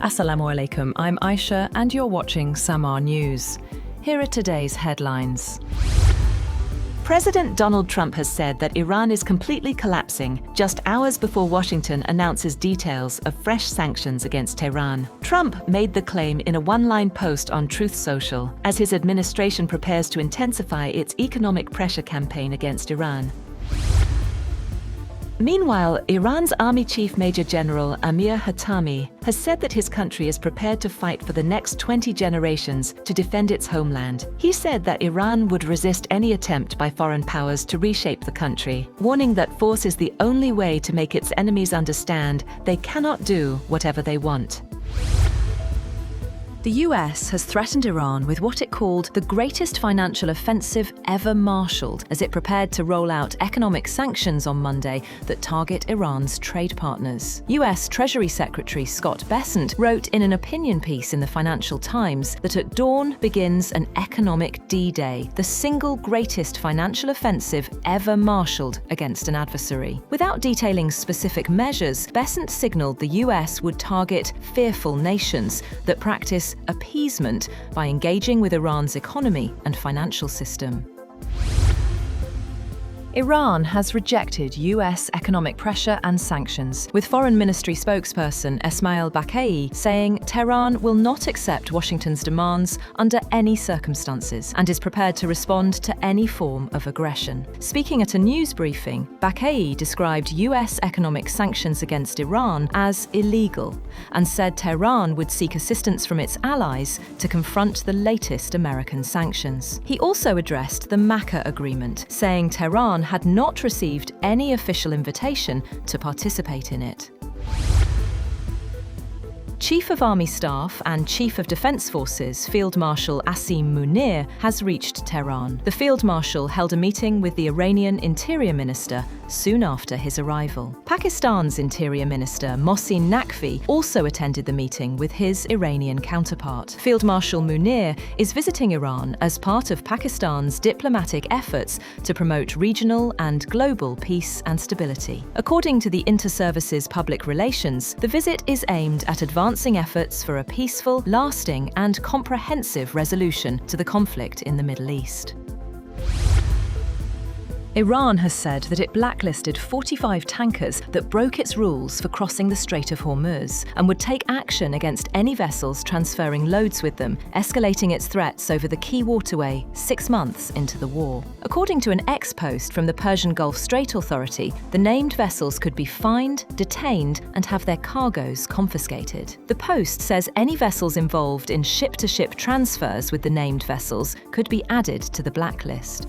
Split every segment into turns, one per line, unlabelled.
Assalamu alaikum, I'm Aisha and you're watching Samaa News. Here are today's headlines. President Donald Trump has said that Iran is completely collapsing just hours before Washington announces details of fresh sanctions against Tehran. Trump made the claim in a one-line post on Truth Social as his administration prepares to intensify its economic pressure campaign against Iran. Meanwhile, Iran's Army Chief Major General Amir Hatami has said that his country is prepared to fight for the next 20 generations to defend its homeland. He said that Iran would resist any attempt by foreign powers to reshape the country, warning that force is the only way to make its enemies understand they cannot do whatever they want. The US has threatened Iran with what it called the greatest financial offensive ever marshaled as it prepared to roll out economic sanctions on Monday that target Iran's trade partners. US Treasury Secretary Scott Bessent wrote in an opinion piece in the Financial Times that at dawn begins an economic D-Day, the single greatest financial offensive ever marshaled against an adversary. Without detailing specific measures, Bessent signaled the US would target fearful nations that practice appeasement by engaging with Iran's economy and financial system. Iran has rejected US economic pressure and sanctions, with Foreign Ministry spokesperson Esmail Baqaei saying Tehran will not accept Washington's demands under any circumstances and is prepared to respond to any form of aggression. Speaking at a news briefing, Baqaei described US economic sanctions against Iran as illegal and said Tehran would seek assistance from its allies to confront the latest American sanctions. He also addressed the Makkah Agreement, saying Tehran had not received any official invitation to participate in it. Chief of Army Staff and Chief of Defense Forces Field Marshal Asim Munir has reached Tehran. The Field Marshal held a meeting with the Iranian Interior Minister soon after his arrival. Pakistan's Interior Minister Mohsin Naqvi also attended the meeting with his Iranian counterpart. Field Marshal Munir is visiting Iran as part of Pakistan's diplomatic efforts to promote regional and global peace and stability. According to the Inter-Services Public Relations, the visit is aimed at advancing efforts for a peaceful, lasting and comprehensive resolution to the conflict in the Middle East. Iran has said that it blacklisted 45 tankers that broke its rules for crossing the Strait of Hormuz and would take action against any vessels transferring loads with them, escalating its threats over the key waterway 6 months into the war. According to an ex-post from the Persian Gulf Strait Authority, the named vessels could be fined, detained, and have their cargoes confiscated. The post says any vessels involved in ship-to-ship transfers with the named vessels could be added to the blacklist.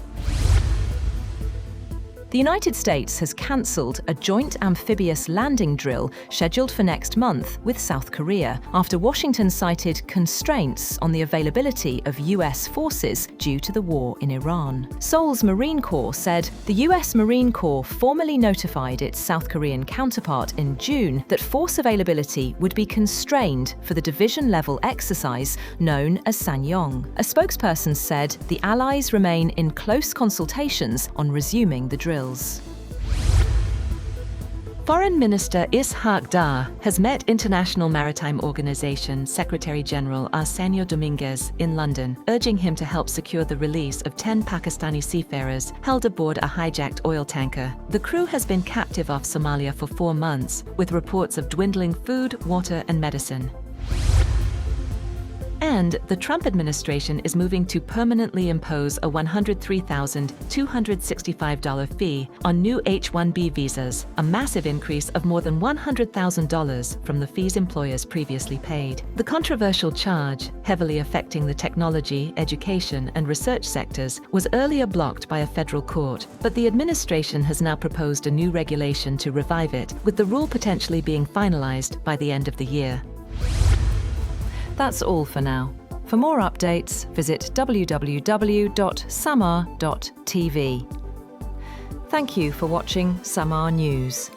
The United States has cancelled a joint amphibious landing drill scheduled for next month with South Korea after Washington cited constraints on the availability of US forces due to the war in Iran. Seoul's Marine Corps said the US Marine Corps formally notified its South Korean counterpart in June that force availability would be constrained for the division-level exercise known as Tiangong. A spokesperson said the allies remain in close consultations on resuming the drill. Foreign Minister Ishaq Dar has met International Maritime Organization Secretary General Arsenio Dominguez in London, urging him to help secure the release of 10 Pakistani seafarers held aboard a hijacked oil tanker. The crew has been captive off Somalia for 4 months, with reports of dwindling food, water, and medicine. And the Trump administration is moving to permanently impose a $103,265 fee on new H-1B visas, a massive increase of more than $100,000 from the fees employers previously paid. The controversial charge, heavily affecting the technology, education, and research sectors, was earlier blocked by a federal court, but the administration has now proposed a new regulation to revive it, with the rule potentially being finalized by the end of the year. That's all for now. For more updates, visit www.samaa.tv. Thank you for watching Samaa News.